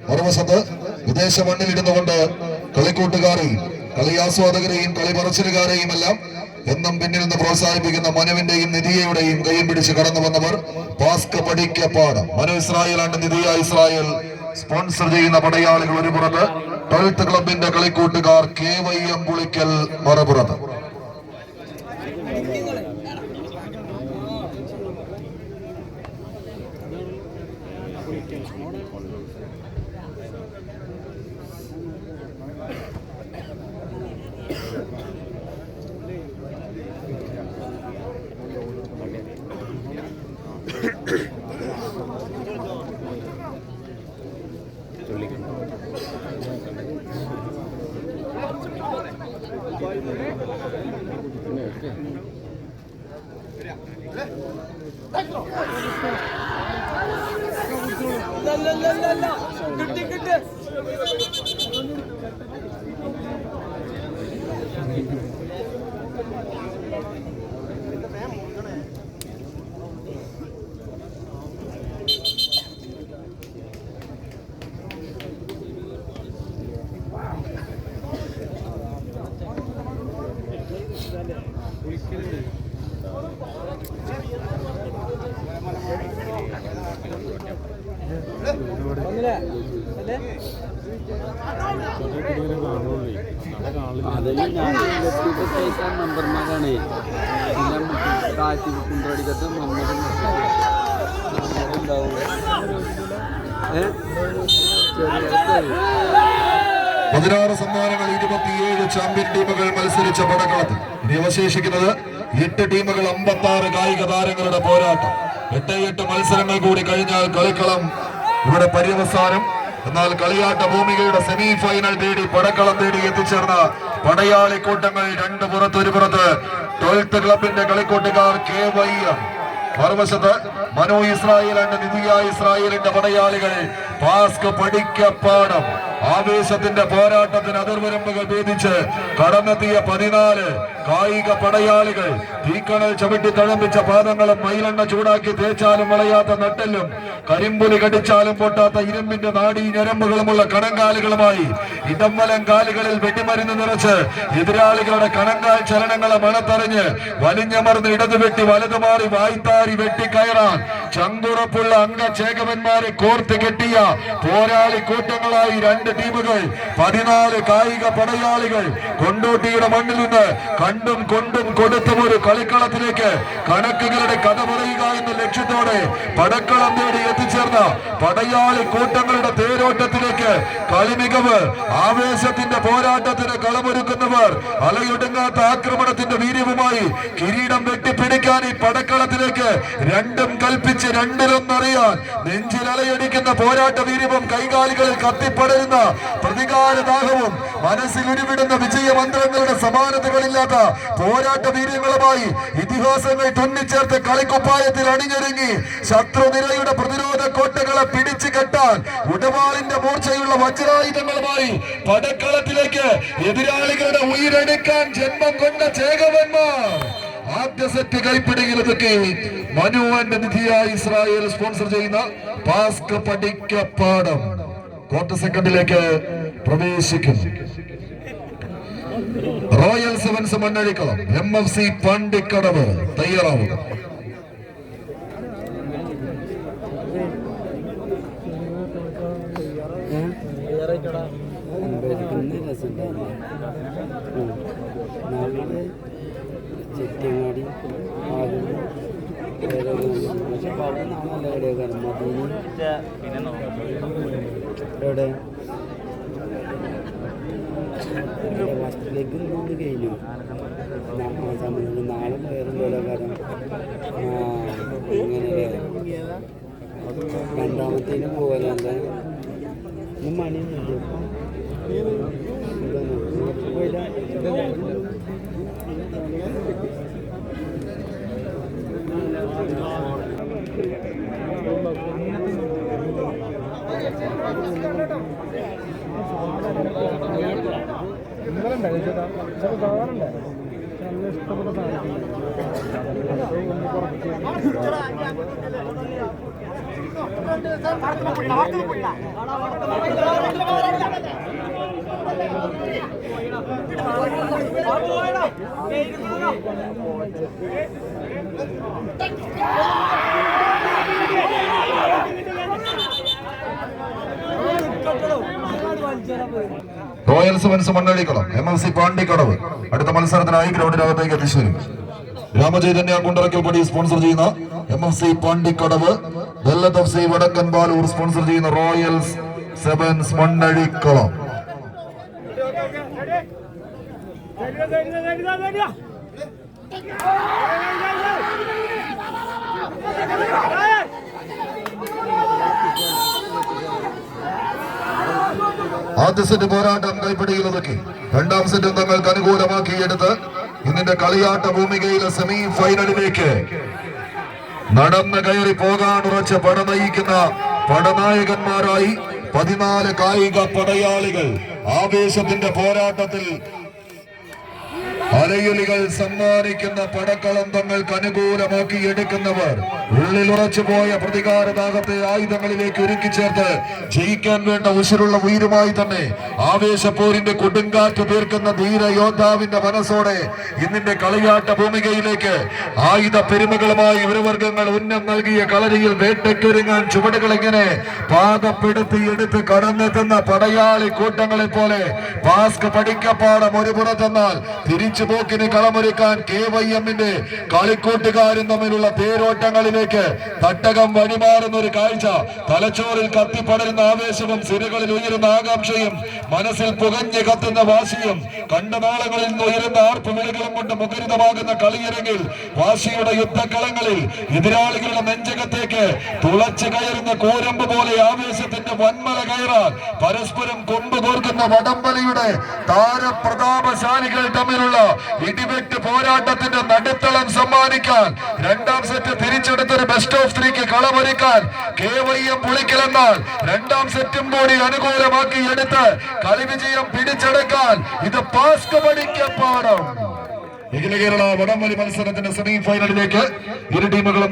മറുവശത്ത് വിദേശ മണ്ണിലിരുന്നു കൊണ്ട് കളിക്കൂട്ടുകാരെയും കളിയാസ്വാദകരെയും കളിപറച്ചിലുകാരെയും എല്ലാം എന്നും പിന്നിൽ നിന്ന് പ്രോത്സാഹിപ്പിക്കുന്ന മനുവിന്റെയും നിധിയയുടെയും കൈയും പിടിച്ച് കടന്നു വന്നവർ പാസ്ക പഠിക്കപ്പാട് മനു ഇസ്രായേൽ ആൻഡ് നിധിയ ഇസ്രായേൽ സ്പോൺസർ ചെയ്യുന്ന പടയാളികൾ ഒരു പുറത്ത്, 12th ക്ലബിന്റെ കളിക്കൂട്ടുകാർ KYM പുളിക്കൽ മറുപുറത്ത്. നമ്പർമാരാണ് കുണ്ടടിക്കത്ത് ഉണ്ടാവും. 16 സമ്മാനങ്ങൾ, 27 ചാമ്പ്യൻ ടീമുകൾ മത്സരിച്ച പടക്കളത്തിൽ ഇനി അവശേഷിക്കുന്നത് 8 ടീമുകൾ, 56 കായിക താരങ്ങളുടെ പോരാട്ടം. 8 മത്സരങ്ങൾ കൂടി കഴിഞ്ഞാൽ കളിക്കളം ഇവിടെ പര്യവസാനം. എന്നാൽ കളിയാട്ട ഭൂമികയുടെ സെമി ഫൈനൽ തേടി പടക്കളം തേടി എത്തിച്ചേർന്ന പടയാളി കൂട്ടങ്ങൾ രണ്ട് പുറത്ത് ഒരു പുറത്ത്. 12th ക്ലബിന്റെ കളിക്കൂട്ടുകാർ KYM, മറുവശത്ത് മനു ഇസ്രായേൽ ആൻഡ് നിധിയ ഇസ്രായേലിന്റെ പടയാളികൾ പാസ്ക് പഠിക്കപ്പാടം. ആവേശത്തിന്റെ പോരാട്ടത്തിന് അതിർവരമ്പുകൾ ഭേദിച്ച് കടന്നെത്തിയ 14 കായിക പടയാളികൾ. തീക്കണൽ ചവിട്ടി തഴമ്പിച്ച പാദങ്ങളും മയിലെണ്ണ ചൂടാക്കി തേച്ചാലും വളയാത്ത നട്ടെല്ലും കരിമ്പുലി കടിച്ചാലും പൊട്ടാത്ത ഇരുമ്പിന്റെ നാടീ ഞരമ്പുകളുമുള്ള കണങ്കാലുകളുമായി ഇടംവലം കാലുകളിൽ വെടിമരുന്ന് നിറച്ച് എതിരാളികളുടെ കണങ്കാൽ ചലനങ്ങളെ മണത്തറിഞ്ഞ് വലിഞ്ഞമർന്ന് ഇടതു വെട്ടി വലതു മാറി വായ്ത്താരി വെട്ടിക്കയറാൻ ചങ്കുറപ്പുള്ള അംഗചേകവന്മാരെ കോർത്ത് കെട്ടിയ പോരാളി കൂട്ടങ്ങളായി 2 ടീമുകൾ. 14 കായിക പടയാളികൾ കൊണ്ടോട്ടിയുടെ മണ്ണിൽ നിന്ന് കണ്ടും കൊണ്ടും കൊടുത്തും ഒരു കളിക്കളത്തിലേക്ക് കണക്കുകളുടെ കഥ പറയുക എന്ന ലക്ഷ്യത്തോടെ പടക്കളം തേടി എത്തിച്ചേർന്ന പടയാളി കൂട്ടങ്ങളുടെ തേരോട്ടത്തിലേക്ക് കളിമികവ്, ആവേശത്തിന്റെ പോരാട്ടത്തിന് കളമൊരുക്കുന്നവർ, അലയൊടുങ്ങാത്ത ആക്രമണത്തിന്റെ വീര്യവുമായി കിരീടം വെട്ടിപ്പിടിക്കാൻ ഈ പടക്കളത്തിലേക്ക് രണ്ടും കൽപ്പിച്ച് രണ്ടിലൊന്നറിയാൻ നെഞ്ചിൽ അലയടിക്കുന്ന പോരാട്ട വീര്യവും കൈകാലികളിൽ കത്തിപ്പടരുന്ന പ്രതികാരദാഹവും മനസ്സിൽ ഉരുവിടുന്ന വിജയമന്ത്രങ്ങളുടെ സമാനതകളില്ലാത്ത പോരാട്ട വീര്യങ്ങളുമായി ഇതിഹാസങ്ങൾ തുന്നിച്ചേർത്ത് കളിക്കുപ്പായത്തിൽ അണിഞ്ഞൊരുങ്ങി ശത്രുനിരയുടെ പ്രതിരോധ കോട്ടകളെ പിടിച്ചു കെട്ടാൻ ഉടവാളിന്റെ മൂർച്ചയുള്ള വജ്രായുധങ്ങളുമായി പടക്കളത്തിലേക്ക് എതിരാളികളുടെ ഉയരെടുക്കാൻ ജന്മം കൊണ്ട ചേകവന്മാർ. ആദ്യ സെറ്റ് കൈപ്പിടിയിലൊക്കെ മനു ആൻഡ് നിധിയ ഇസ്രായേൽ സ്പോൺസർ ചെയ്യുന്ന പാസ്ക് പഠിക്കപ്പാടം ക്വാർട്ടർ സെക്കൻഡിലേക്ക് പ്രവേശിക്കുന്നു. റോയൽ സെവൻസ് മണ്ണഴിക്കളം, MFC പണ്ടിക്കടവ് തയ്യാറാവുക. ചെട്ടിയങ്ങാടി എവിടെ ഫസ്റ്റിലേക്ക് കൊണ്ട് കഴിഞ്ഞു. നാളെ വേറെ കാര്യം ഇങ്ങനെ രണ്ടാമത്തേനും പോകലെന്താ മണിയൊന്നുമില്ല പോയില്ല. ഇന്നലെ റോയൽ സെവൻസ് മണ്ണടിക്കളം MFC പാണ്ടിക്കടവ് അടുത്ത മത്സരത്തിനായി ഗ്രൗണ്ടിനകത്തേക്ക് എത്തിച്ചേരും. രാമചൈതന്യ കുണ്ടറക്കൽപ്പടി സ്പോൺസർ ചെയ്യുന്ന MFC പാണ്ടിക്കടവ്, ദല്ലത്ത് FC വടക്കൻ ബാലൂർ സ്പോൺസർ ചെയ്യുന്ന റോയൽ സെവൻസ് മണ്ണടിക്കളം. ആദ്യ സെറ്റ് പോരാട്ടം കൈപ്പിടിയിൽ ഒതുക്കി രണ്ടാം സെറ്റും തങ്ങൾക്ക് അനുകൂലമാക്കിയെടുത്ത് ഇന്നിന്റെ കളിയാട്ട ഭൂമികയിലെ സെമി ഫൈനലിലേക്ക് നടന്ന് കയറി പോകാൻ ഉറച്ച പട നയിക്കുന്ന പടനായകന്മാരായി 14 കായിക പടയാളികൾ ആവേശത്തിന്റെ പോരാട്ടത്തിൽ അരയൊലികൾ സമ്മാനിക്കുന്ന പടക്കളം തങ്ങൾക്ക് അനുകൂലമാക്കി എടുക്കുന്നവർ ഉള്ളിൽ ഉറച്ചുപോയ പ്രതികാരദാഹത്തെ ആയുധങ്ങളിലേക്ക് ഒരുക്കിച്ചേർത്ത് ജയിക്കാൻ വേണ്ട ഉശിരുള്ള ഉയരുമായി തന്നെ ആവേശപ്പോരിന്റെ കൊടുങ്കാറ്റ് തീർക്കുന്ന ധീര യോദ്ധാവിന്റെ മനസ്സോടെ ഇന്നിന്റെ കളിയാട്ട ഭൂമികയിലേക്ക് ആയുധ പെരുമകളുമായി ഇവരവർഗങ്ങൾ ഉന്നം നൽകിയ കളരിയിൽ വേട്ടയ്ക്കൊരുങ്ങാൻ ചുവടുകൾ എങ്ങനെ പാകപ്പെടുത്തി എടുത്ത് കടന്നെത്തുന്ന പടയാളി കൂട്ടങ്ങളെ പോലെ പാസ്ക് പഠിക്കപ്പാടം ഒരു പുറത്തെന്നാൽ തിരിച്ചു പോക്കിന് കളമൊരുക്കാൻ KYM-ന്റെ കളിക്കൂട്ടുകാരും തമ്മിലുള്ള തേരോട്ടങ്ങളിലേക്ക് തട്ടകം വഴിമാറുന്ന ഒരു കാഴ്ച. തലച്ചോറിൽ കത്തിപ്പടരുന്ന ആവേശവും സിരകളിൽ ഉയരുന്ന ആകാംക്ഷയും മനസ്സിൽ പുകഞ്ഞു കത്തുന്ന വാശിയും കണ്ടനാളങ്ങളിൽ നിന്ന് ഉയരുന്ന ആർപ്പുവിളികളും കൊണ്ട് മുഖരിതമാകുന്ന കളിയരങ്ങിൽ വാശിയുടെ യുദ്ധക്കളങ്ങളിൽ എതിരാളികളുടെ നെഞ്ചകത്തേക്ക് തുളച്ചു കയറുന്ന കോരമ്പ് പോലെ ആവേശത്തിന്റെ വന്മല കയറാൻ പരസ്പരം കൊമ്പ് കോർക്കുന്ന വടംവലിയുടെ താരപ്രതാപശാലികൾ തമ്മിലുള്ള ഇടിവെട്ട് പോരാട്ടത്തിന്റെ നടുത്തളം സമ്മാനിക്കാൻ രണ്ടാം സെറ്റ് തിരിച്ചെടുത്തൊരു ബെസ്റ്റ് ഓഫ് 3ക്ക് കളമൊരുക്കാൻ KYM പുളിക്കലെന്നാൽ രണ്ടാം സെറ്റും കൂടി അനുകൂലമാക്കി എടുത്ത് കളി വിജയം പിടിച്ചെടുക്കാൻ ഇത് പാസ്ക് പഠിക്കപ്പാടം. അഖില കേരള വടംവലി മത്സരത്തിന്റെ സെമി ഫൈനലിലേക്ക് ഇരു ടീമുകളും